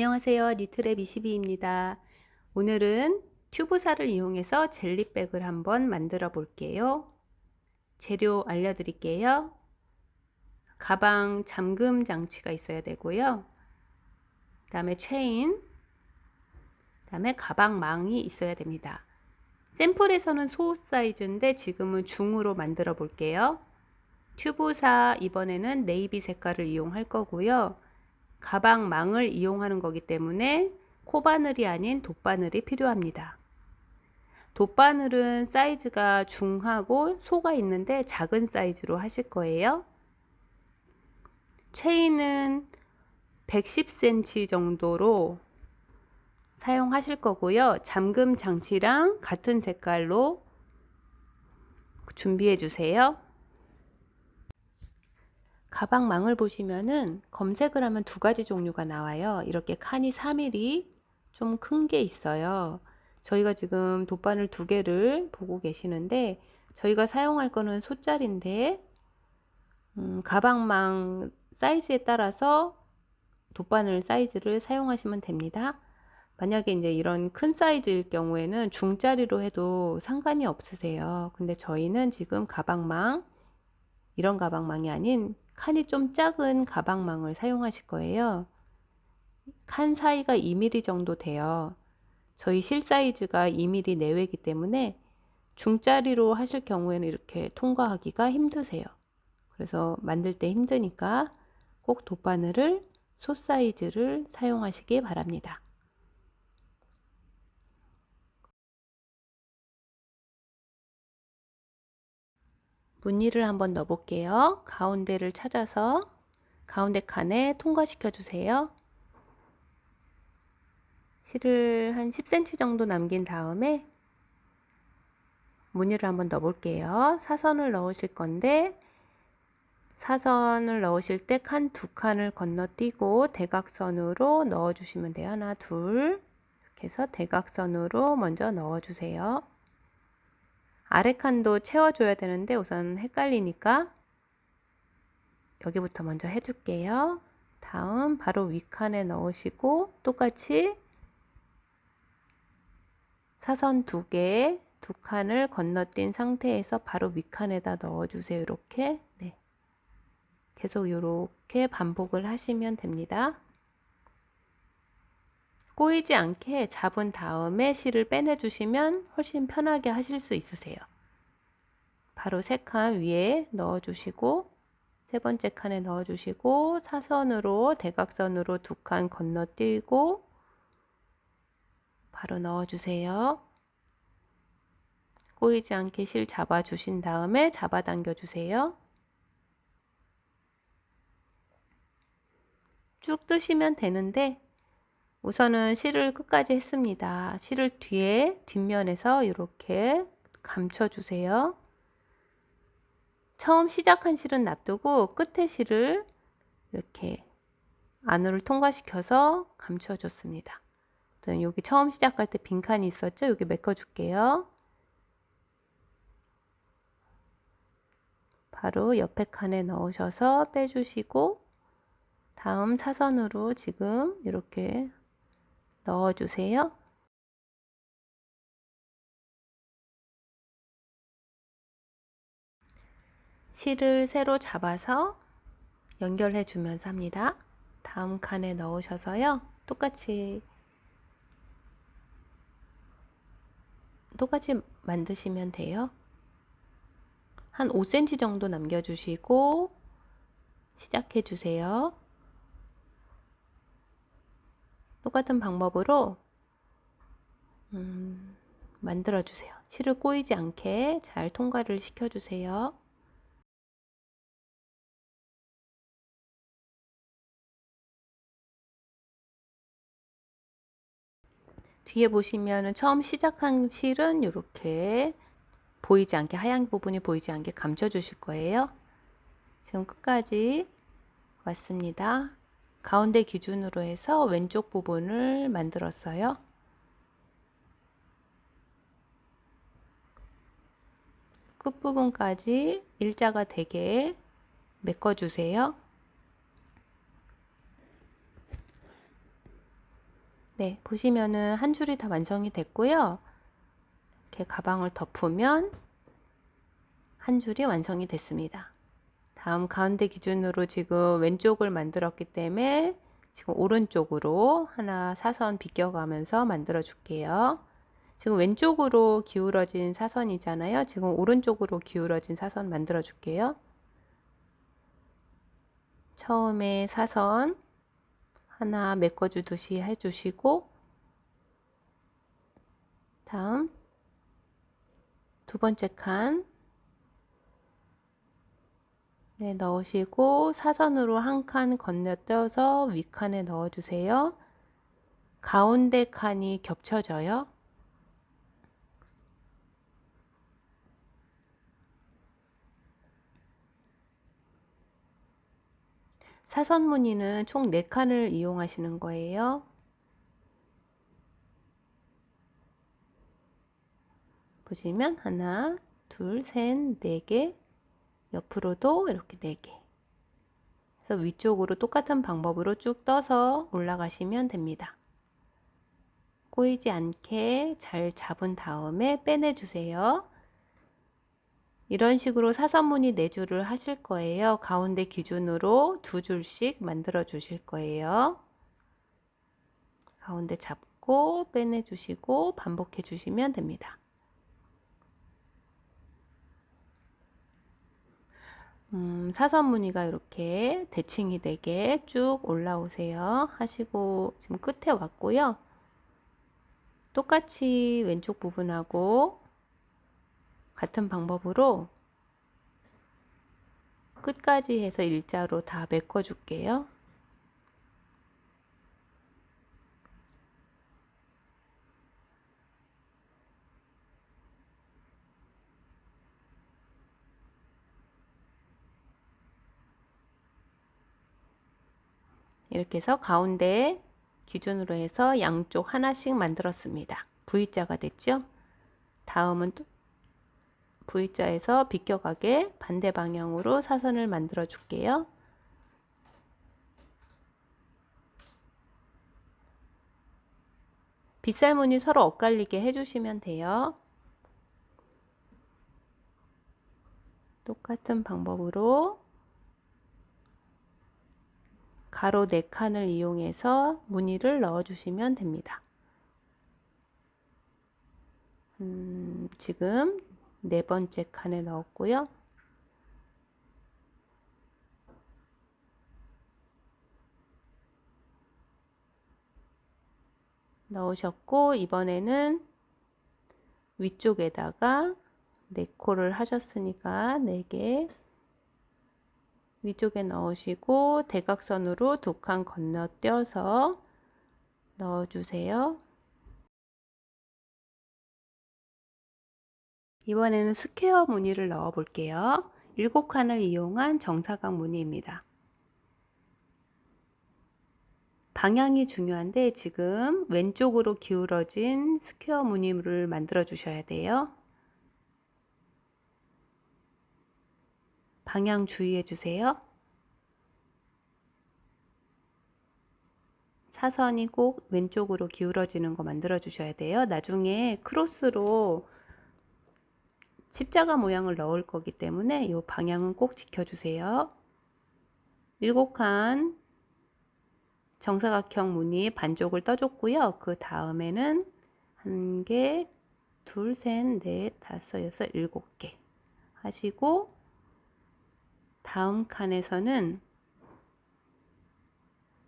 안녕하세요. 니트랩 22입니다. 오늘은 튜브살을 이용해서 젤리백을 한번 만들어 볼게요. 재료 알려드릴게요. 가방 잠금 장치가 있어야 되고요. 그 다음에 체인, 그 다음에 가방망이 있어야 됩니다. 샘플에서는 소 사이즈인데 지금은 중으로 만들어 볼게요. 튜브사 이번에는 네이비 색깔을 이용할 거고요. 가방망을 이용하는 거기 때문에 코바늘이 아닌 돗바늘이 필요합니다. 돗바늘은 사이즈가 중하고 소가 있는데 작은 사이즈로 하실 거예요. 체인은 110cm 정도로 사용하실 거고요. 잠금 장치랑 같은 색깔로 준비해 주세요. 가방망을 보시면은 검색을 하면 두 가지 종류가 나와요. 이렇게 칸이 3mm 좀 큰 게 있어요. 저희가 지금 돗바늘 두 개를 보고 계시는데 저희가 사용할 거는 소짜리인데 가방망 사이즈에 따라서 돗바늘 사이즈를 사용하시면 됩니다. 만약에 이제 이런 큰 사이즈일 경우에는 중짜리로 해도 상관이 없으세요. 근데 저희는 지금 가방망, 이런 가방망이 아닌 칸이 좀 작은 가방망을 사용하실 거예요. 칸 사이가 2mm 정도 돼요. 저희 실 사이즈가 2mm 내외이기 때문에 중짜리로 하실 경우에는 이렇게 통과하기가 힘드세요. 그래서 만들 때 힘드니까 꼭 돗바늘을 소 사이즈를 사용하시기 바랍니다. 무늬를 한번 넣어 볼게요. 가운데를 찾아서 가운데 칸에 통과시켜 주세요. 실을 한 10cm 정도 남긴 다음에 무늬를 한번 넣어 볼게요. 사선을 넣으실 건데 사선을 넣으실 때 칸 두 칸을 건너뛰고 대각선으로 넣어 주시면 돼요. 하나, 둘. 이렇게 해서 대각선으로 먼저 넣어 주세요. 아래 칸도 채워 줘야 되는데 우선 헷갈리니까 여기부터 먼저 해 줄게요. 다음 바로 위 칸에 넣으시고 똑같이 사선 두 개, 두 칸을 건너뛴 상태에서 바로 위 칸에다 넣어 주세요. 이렇게. 네. 계속 이렇게 반복을 하시면 됩니다. 꼬이지 않게 잡은 다음에 실을 빼내 주시면 훨씬 편하게 하실 수 있으세요. 바로 세 칸 위에 넣어 주시고 세 번째 칸에 넣어 주시고 사선으로 대각선으로 두 칸 건너뛰고 바로 넣어 주세요. 꼬이지 않게 실 잡아 주신 다음에 잡아당겨 주세요. 쭉 뜨시면 되는데 우선은 실을 끝까지 했습니다. 실을 뒤에 뒷면에서 이렇게 감춰 주세요. 처음 시작한 실은 놔두고 끝에 실을 이렇게 안으로 통과시켜서 감춰 줬습니다. 여기 처음 시작할 때 빈칸이 있었죠? 여기 메꿔 줄게요. 바로 옆에 칸에 넣으셔서 빼주시고 다음 사선으로 지금 이렇게 넣어주세요. 실을 세로 잡아서 연결해 주면서 합니다. 다음 칸에 넣으셔서요. 똑같이 만드시면 돼요. 한 5cm 정도 남겨주시고 시작해 주세요. 똑같은 방법으로 만들어 주세요. 실을 꼬이지 않게 잘 통과를 시켜 주세요. 뒤에 보시면은 처음 시작한 실은 이렇게 보이지 않게 하얀 부분이 보이지 않게 감춰 주실 거예요. 지금 끝까지 왔습니다. 가운데 기준으로 해서 왼쪽 부분을 만들었어요. 끝부분까지 일자가 되게 메꿔 주세요. 네, 보시면은 한 줄이 다 완성이 됐고요. 이렇게 가방을 덮으면 한 줄이 완성이 됐습니다. 다음 가운데 기준으로 지금 왼쪽을 만들었기 때문에 지금 오른쪽으로 하나 사선 비껴가면서 만들어 줄게요. 지금 왼쪽으로 기울어진 사선이잖아요. 지금 오른쪽으로 기울어진 사선 만들어 줄게요. 처음에 사선 하나 메꿔주듯이 해주시고, 다음 두 번째 칸 네, 넣으시고 사선으로 한 칸 건너뛰어서 윗칸에 넣어주세요. 가운데 칸이 겹쳐져요. 사선 무늬는 총 4칸을 이용하시는 거예요. 보시면 하나, 둘, 셋, 4개, 옆으로도 이렇게 4개. 그래서 위쪽으로 똑같은 방법으로 쭉 떠서 올라가시면 됩니다. 꼬이지 않게 잘 잡은 다음에 빼내주세요. 이런 식으로 사선무늬 4줄을 하실 거예요. 가운데 기준으로 2줄씩 만들어 주실 거예요. 가운데 잡고 빼내주시고 반복해 주시면 됩니다. 사선 무늬가 이렇게 대칭이 되게 쭉 올라오세요. 하시고 지금 끝에 왔고요. 똑같이 왼쪽 부분하고 같은 방법으로 끝까지 해서 일자로 다 메꿔 줄게요. 이렇게 해서 가운데 기준으로 해서 양쪽 하나씩 만들었습니다. V자가 됐죠? 다음은 또 V자에서 비껴가게 반대 방향으로 사선을 만들어 줄게요. 빗살무늬 서로 엇갈리게 해주시면 돼요. 똑같은 방법으로 가로 4칸을 이용해서 무늬를 넣어 주시면 됩니다. 지금 4번째 칸에 넣었고요. 넣으셨고 이번에는 위쪽에다가 4코를 하셨으니까 4개 위쪽에 넣으시고 대각선으로 2칸 건너뛰어서 넣어주세요. 이번에는 스퀘어 무늬를 넣어 볼게요. 7칸을 이용한 정사각 무늬입니다. 방향이 중요한데 지금 왼쪽으로 기울어진 스퀘어 무늬를 만들어 주셔야 돼요. 방향 주의해 주세요. 사선이 꼭 왼쪽으로 기울어지는 거 만들어 주셔야 돼요. 나중에 크로스로 십자가 모양을 넣을 거기 때문에 이 방향은 꼭 지켜주세요. 7칸 정사각형 무늬 반쪽을 떠줬고요. 그 다음에는 1개, 둘, 셋, 넷, 다섯, 여섯, 7개 하시고 다음 칸에서는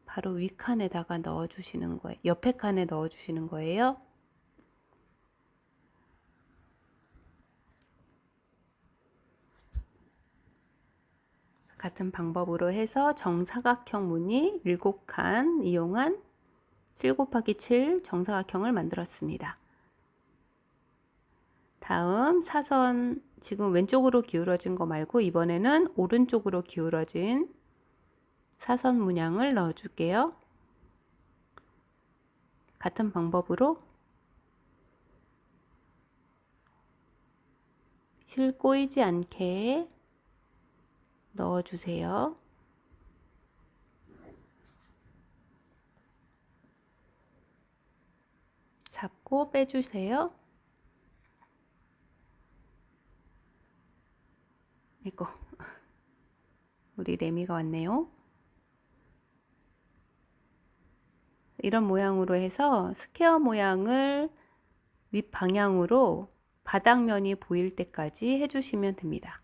바로 위 칸에다가 넣어 주시는 거예요. 옆에 칸에 넣어 주시는 거예요. 같은 방법으로 해서 정사각형 무늬 7칸 이용한 7 곱하기 7 정사각형을 만들었습니다. 다음 사선 지금 왼쪽으로 기울어진 거 말고 이번에는 오른쪽으로 기울어진 사선 문양을 넣어 줄게요. 같은 방법으로 실 꼬이지 않게 넣어 주세요. 잡고 빼주세요. 이거 우리 레미가 왔네요. 이런 모양으로 해서 스퀘어 모양을 윗 방향으로 바닥면이 보일 때까지 해주시면 됩니다.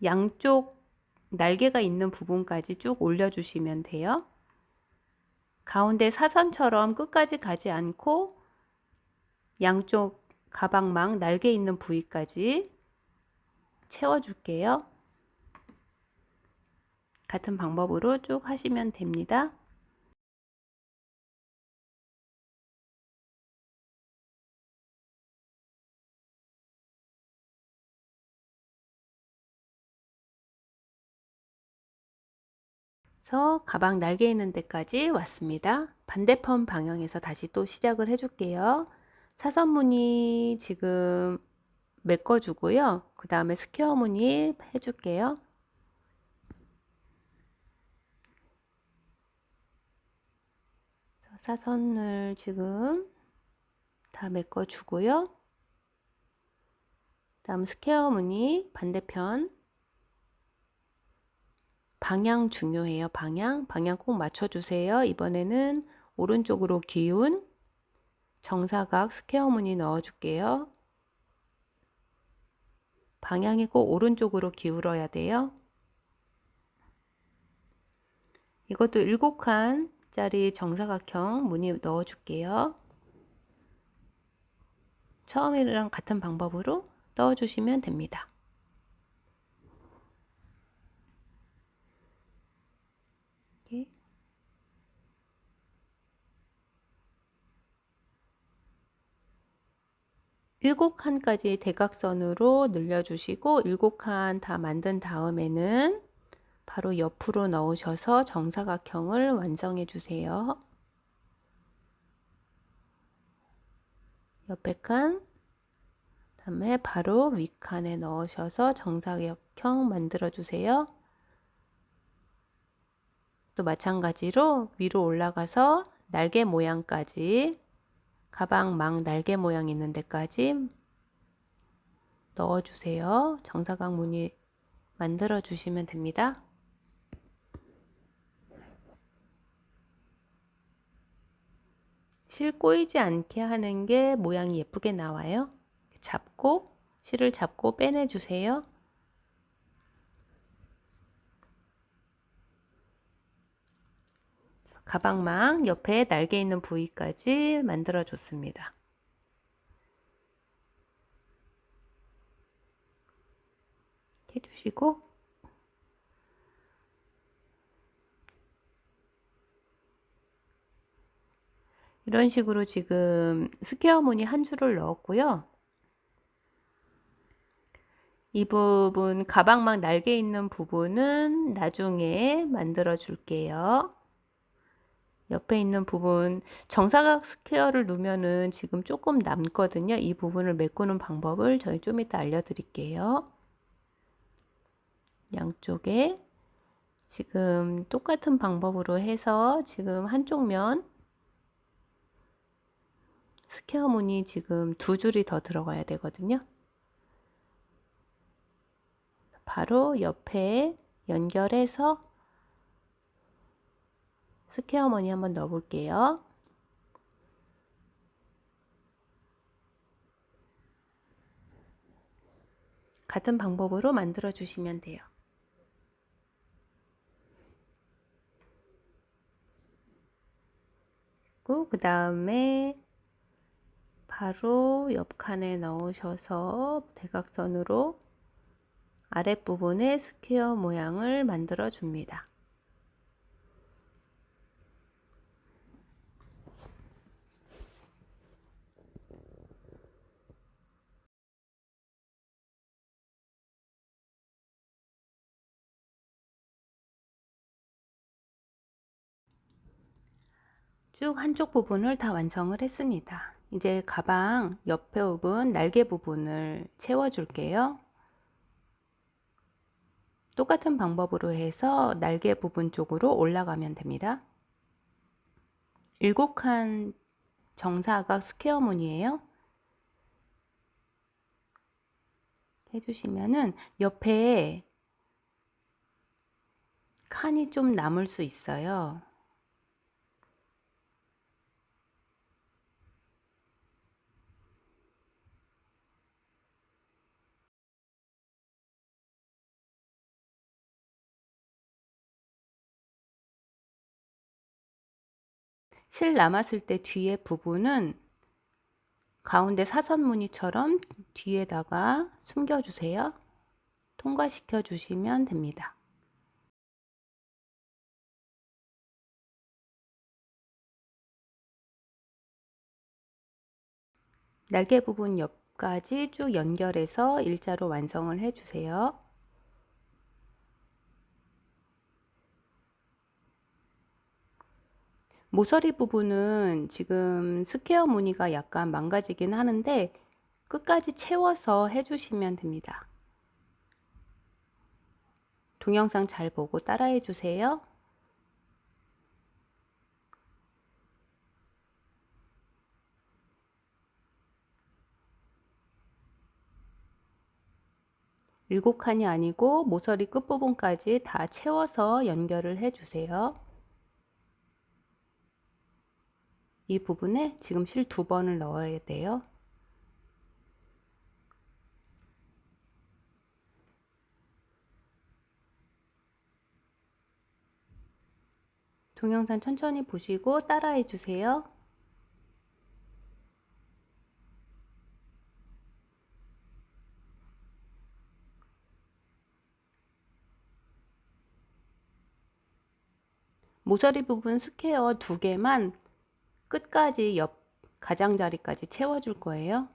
양쪽 날개가 있는 부분까지 쭉 올려주시면 돼요. 가운데 사선처럼 끝까지 가지 않고 양쪽 가방망 날개 있는 부위까지 채워줄게요. 같은 방법으로 쭉 하시면 됩니다. 그래서 가방 날개 있는 데까지 왔습니다. 반대편 방향에서 다시 또 시작을 해줄게요. 사선무늬 지금 메꿔주고요. 그 다음에 스퀘어 무늬 해줄게요. 사선을 지금 다 메꿔주고요. 다음 스퀘어 무늬 반대편 방향 중요해요. 방향 꼭 맞춰주세요. 이번에는 오른쪽으로 기운 정사각 스퀘어 무늬 넣어줄게요. 방향이 꼭 오른쪽으로 기울어야 돼요. 이것도 7칸짜리 정사각형 무늬 넣어줄게요. 처음이랑 같은 방법으로 넣어주시면 됩니다. 이렇게. 7칸까지 대각선으로 늘려주시고 7칸 다 만든 다음에는 바로 옆으로 넣으셔서 정사각형을 완성해 주세요. 옆에 칸, 다음에 바로 윗칸에 넣으셔서 정사각형 만들어 주세요. 또 마찬가지로 위로 올라가서 날개 모양까지 가방망 날개 모양 있는 데까지 넣어주세요. 정사각 무늬 만들어 주시면 됩니다. 실 꼬이지 않게 하는 게 모양이 예쁘게 나와요. 잡고 실을 잡고 빼내 주세요. 가방망 옆에 날개 있는 부위까지 만들어 줬습니다. 해주시고 이런 식으로 지금 스퀘어 무늬 한 줄을 넣었고요. 이 부분 가방망 날개 있는 부분은 나중에 만들어 줄게요. 옆에 있는 부분 정사각 스퀘어를 누면은 지금 조금 남거든요. 이 부분을 메꾸는 방법을 저희 좀 이따 알려드릴게요. 양쪽에 지금 똑같은 방법으로 해서 지금 한쪽 면 스퀘어 무늬 지금 2줄이 더 들어가야 되거든요. 바로 옆에 연결해서 스퀘어 무늬 한번 넣어 볼게요. 같은 방법으로 만들어 주시면 돼요. 그 다음에 바로 옆 칸에 넣으셔서 대각선으로 아랫부분에 스퀘어 모양을 만들어 줍니다. 쭉 한쪽 부분을 다 완성을 했습니다. 이제 가방 옆에 부분 날개 부분을 채워 줄게요. 똑같은 방법으로 해서 날개 부분 쪽으로 올라가면 됩니다. 7칸 정사각 스퀘어 무늬예요. 해주시면은 옆에 칸이 좀 남을 수 있어요. 실 남았을 때 뒤에 부분은 가운데 사선 무늬처럼 뒤에다가 숨겨주세요. 통과시켜 주시면 됩니다. 날개 부분 옆까지 쭉 연결해서 일자로 완성을 해주세요. 모서리 부분은 지금 스퀘어 무늬가 약간 망가지긴 하는데 끝까지 채워서 해주시면 됩니다. 동영상 잘 보고 따라해 주세요. 일곱 칸이 아니고 모서리 끝부분까지 다 채워서 연결을 해 주세요. 이 부분에 지금 실 2번을 넣어야 돼요. 동영상 천천히 보시고 따라해 주세요. 모서리 부분 스퀘어 2개만 끝까지 옆 가장자리까지 채워줄 거예요.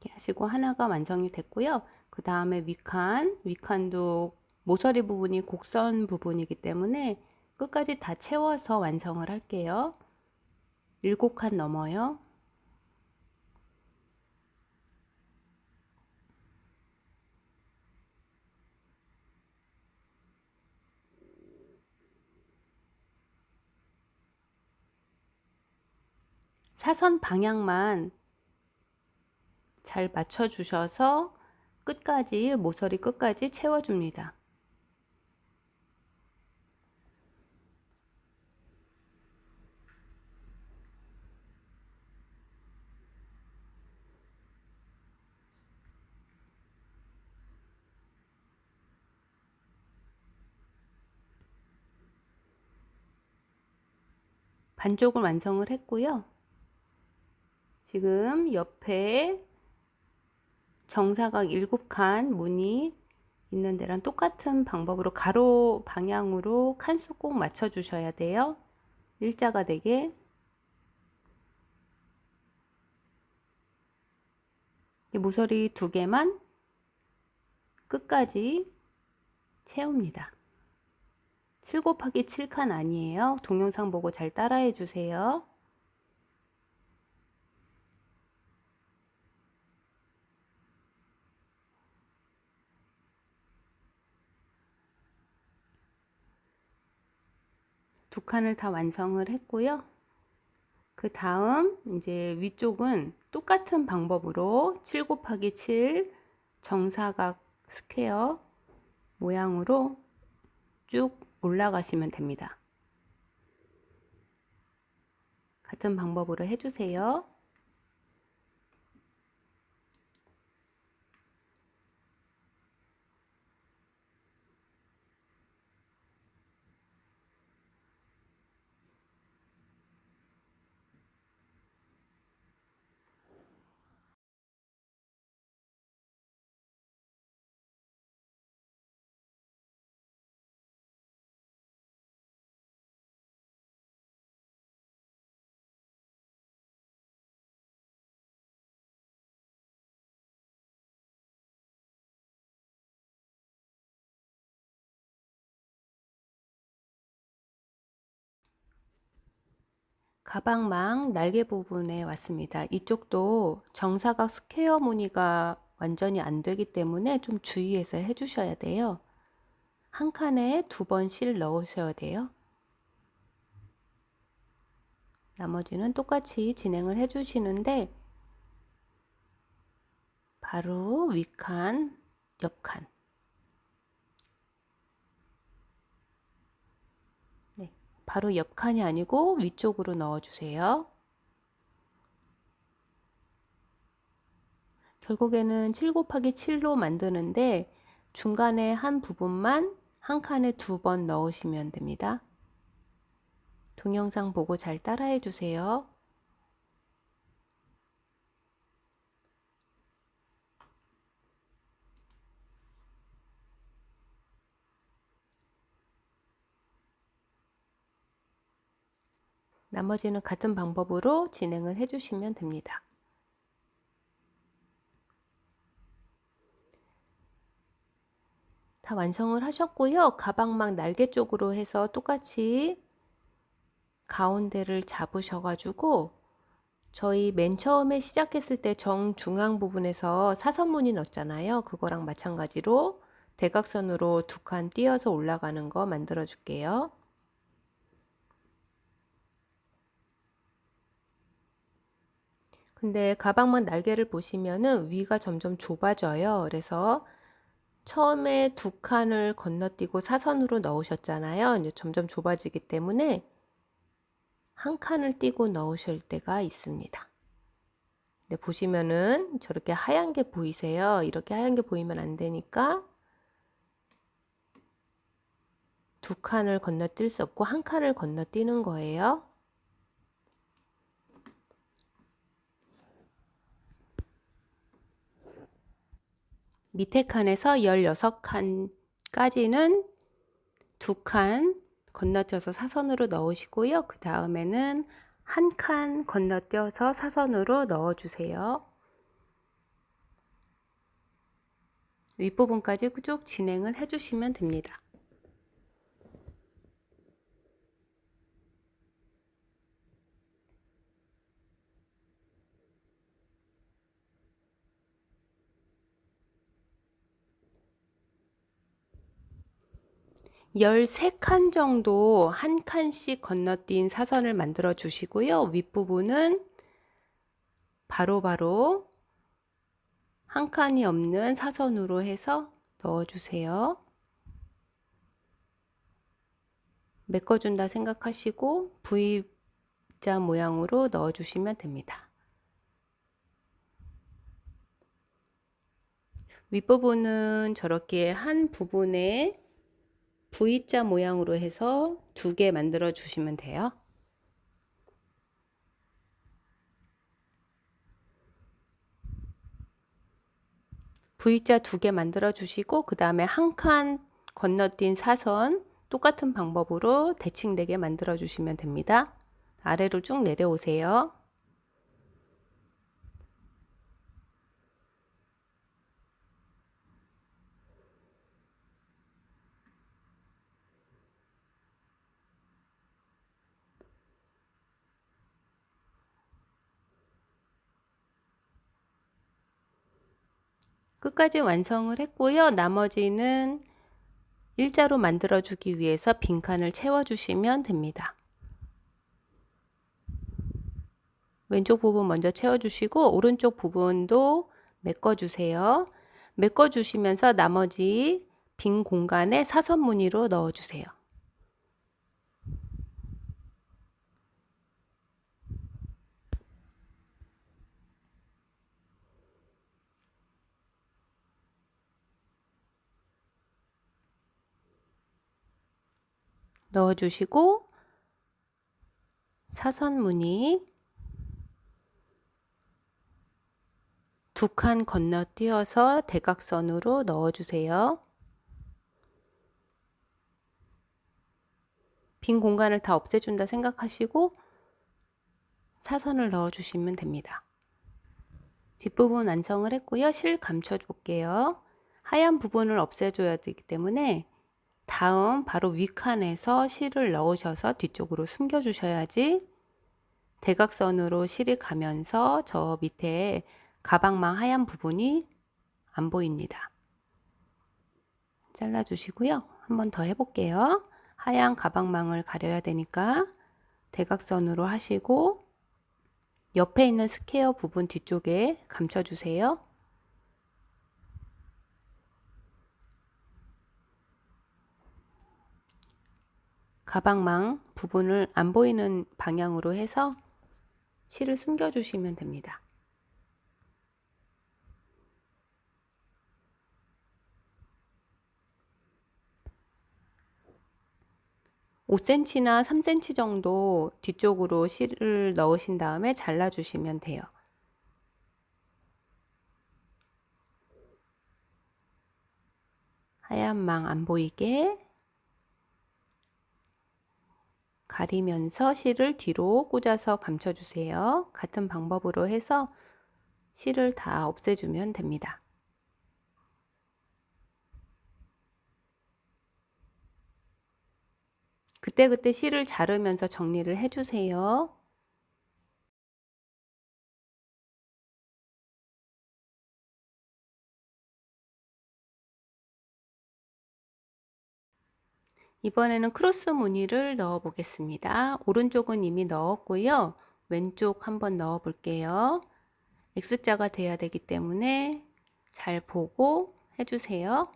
이렇게 하시고 하나가 완성이 됐고요. 그 다음에 윗칸도 모서리 부분이 곡선 부분이기 때문에 끝까지 다 채워서 완성을 할게요. 7칸 넘어요. 사선 방향만 잘 맞춰 주셔서 끝까지 모서리 끝까지 채워줍니다. 반쪽을 완성을 했고요. 지금 옆에 정사각 7칸 무늬 있는 데랑 똑같은 방법으로 가로 방향으로 칸수 꼭 맞춰 주셔야 돼요. 일자가 되게. 모서리 2개만 끝까지 채웁니다. 7 곱하기 7칸 아니에요. 동영상 보고 잘 따라해 주세요. 두 칸을 다 완성을 했고요. 그 다음 이제 위쪽은 똑같은 방법으로 7 곱하기 7 정사각 스퀘어 모양으로 쭉 올라가시면 됩니다. 같은 방법으로 해주세요. 가방망 날개 부분에 왔습니다. 이쪽도 정사각 스퀘어 무늬가 완전히 안 되기 때문에 좀 주의해서 해주셔야 돼요. 한 칸에 2번 실 넣으셔야 돼요. 나머지는 똑같이 진행을 해주시는데 바로 윗칸, 옆칸. 네, 바로 옆칸이 아니고 위쪽으로 넣어주세요. 결국에는 7 곱하기 7로 만드는데 중간에 한 부분만 한 칸에 2번 넣으시면 됩니다. 동영상 보고 잘 따라해 주세요. 나머지는 같은 방법으로 진행을 해 주시면 됩니다. 다 완성을 하셨고요. 가방막 날개 쪽으로 해서 똑같이 가운데를 잡으셔가지고 저희 맨 처음에 시작했을 때 정중앙 부분에서 사선무늬 넣었잖아요. 그거랑 마찬가지로 대각선으로 2칸 띄어서 올라가는 거 만들어 줄게요. 근데 가방막 날개를 보시면은 위가 점점 좁아져요. 그래서 처음에 2칸을 건너뛰고 사선으로 넣으셨잖아요. 이제 점점 좁아지기 때문에 한 칸을 띄고 넣으실 때가 있습니다. 근데 보시면은 저렇게 하얀 게 보이세요? 이렇게 하얀 게 보이면 안 되니까 2칸을 건너뛸 수 없고 한 칸을 건너뛰는 거예요. 밑에 칸에서 16칸까지는 2칸 건너뛰어서 사선으로 넣으시고요. 그 다음에는 한 칸 건너뛰어서 사선으로 넣어주세요. 윗부분까지 쭉 진행을 해주시면 됩니다. 열세 칸 정도 한 칸씩 건너뛴 사선을 만들어 주시고요. 윗부분은 바로바로 한 칸이 없는 사선으로 해서 넣어주세요. 메꿔준다 생각하시고 V자 모양으로 넣어주시면 됩니다. 윗부분은 저렇게 한 부분에 V자 모양으로 해서 2개 만들어 주시면 돼요. V자 2개 만들어 주시고 그 다음에 한 칸 건너뛴 사선 똑같은 방법으로 대칭되게 만들어 주시면 됩니다. 아래로 쭉 내려오세요. 끝까지 완성을 했고요. 나머지는 일자로 만들어 주기 위해서 빈칸을 채워 주시면 됩니다. 왼쪽 부분 먼저 채워 주시고 오른쪽 부분도 메꿔 주세요. 메꿔 주시면서 나머지 빈 공간에 사선 무늬로 넣어 주세요. 넣어 주시고 사선 무늬 2칸 건너뛰어서 대각선으로 넣어 주세요. 빈 공간을 다 없애준다 생각하시고 사선을 넣어 주시면 됩니다. 뒷부분 완성을 했고요. 실 감춰 볼게요. 하얀 부분을 없애줘야 되기 때문에 다음 바로 윗칸에서 실을 넣으셔서 뒤쪽으로 숨겨 주셔야지 대각선으로 실이 가면서 저 밑에 가방망 하얀 부분이 안 보입니다. 잘라 주시고요. 한 번 더 해볼게요. 하얀 가방망을 가려야 되니까 대각선으로 하시고 옆에 있는 스퀘어 부분 뒤쪽에 감춰주세요. 가방망 부분을 안 보이는 방향으로 해서 실을 숨겨주시면 됩니다. 5cm나 3cm 정도 뒤쪽으로 실을 넣으신 다음에 잘라주시면 돼요. 하얀 망 안 보이게 가리면서 실을 뒤로 꽂아서 감춰주세요. 같은 방법으로 해서 실을 다 없애주면 됩니다. 그때그때 실을 자르면서 정리를 해주세요. 이번에는 크로스 무늬를 넣어 보겠습니다. 오른쪽은 이미 넣었고요. 왼쪽 한번 넣어 볼게요. X자가 돼야 되기 때문에 잘 보고 해주세요.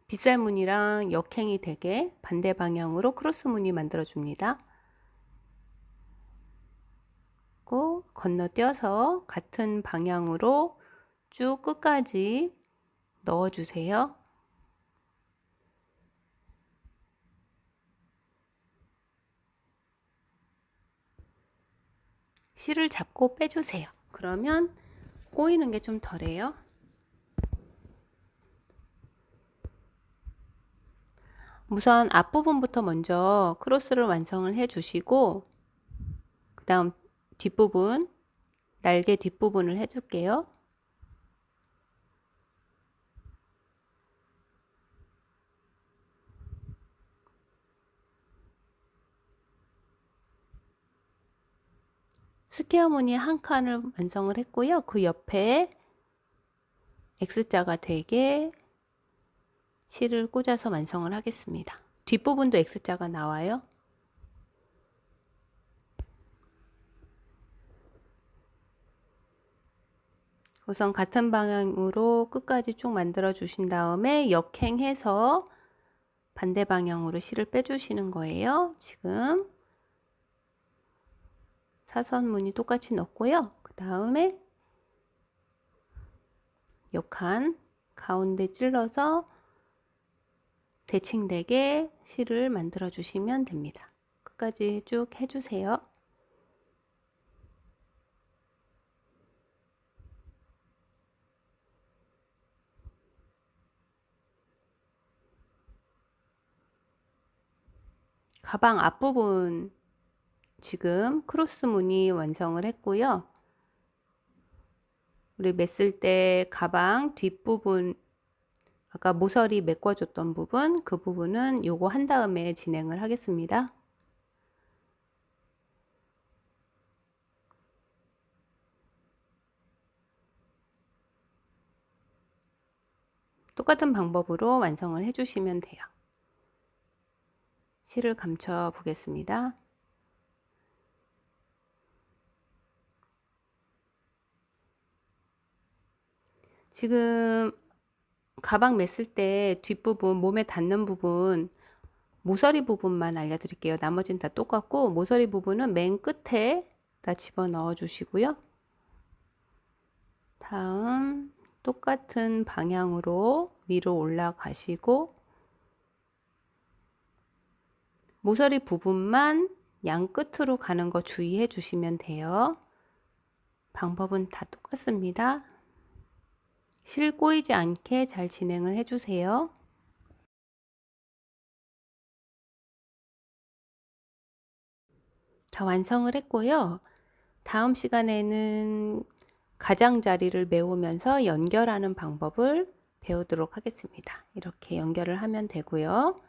빗살 무늬랑 역행이 되게 반대 방향으로 크로스 무늬 만들어 줍니다. 건너뛰어서 같은 방향으로 쭉 끝까지 넣어 주세요. 실을 잡고 빼주세요. 그러면 꼬이는 게 좀 덜해요. 우선 앞부분부터 먼저 크로스를 완성을 해 주시고 그 다음 뒷부분, 날개 뒷부분을 해 줄게요. 스퀘어 무늬 한 칸을 완성을 했고요. 그 옆에 X자가 되게 실을 꽂아서 완성을 하겠습니다. 뒷부분도 X자가 나와요. 우선 같은 방향으로 끝까지 쭉 만들어 주신 다음에 역행해서 반대 방향으로 실을 빼주시는 거예요. 지금 사선 무늬 똑같이 넣고요. 그 다음에 옆칸 가운데 찔러서 대칭되게 실을 만들어 주시면 됩니다. 끝까지 쭉 해주세요. 가방 앞부분 지금 크로스 무늬 완성을 했고요. 우리 맸을 때 가방 뒷부분 아까 모서리 메꿔줬던 부분 그 부분은 요거 한 다음에 진행을 하겠습니다. 똑같은 방법으로 완성을 해주시면 돼요. 실을 감춰 보겠습니다. 지금 가방 맸을 때 뒷부분 몸에 닿는 부분 모서리 부분만 알려드릴게요. 나머지는 다 똑같고 모서리 부분은 맨 끝에 다 집어넣어 주시고요. 다음 똑같은 방향으로 위로 올라가시고 모서리 부분만 양 끝으로 가는 거 주의해 주시면 돼요. 방법은 다 똑같습니다. 실 꼬이지 않게 잘 진행을 해 주세요. 다 완성을 했고요. 다음 시간에는 가장자리를 메우면서 연결하는 방법을 배우도록 하겠습니다. 이렇게 연결을 하면 되고요.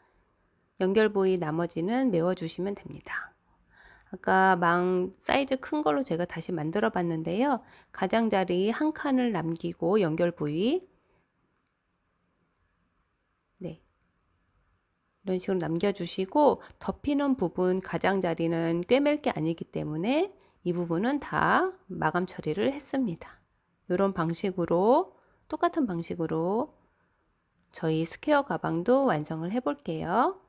연결 부위 나머지는 메워주시면 됩니다. 아까 망 사이즈 큰 걸로 제가 다시 만들어 봤는데요. 가장자리 한 칸을 남기고 연결 부위 네, 이런 식으로 남겨주시고 덮이는 부분 가장자리는 꿰맬 게 아니기 때문에 이 부분은 다 마감 처리를 했습니다. 이런 방식으로 똑같은 방식으로 저희 스퀘어 가방도 완성을 해 볼게요.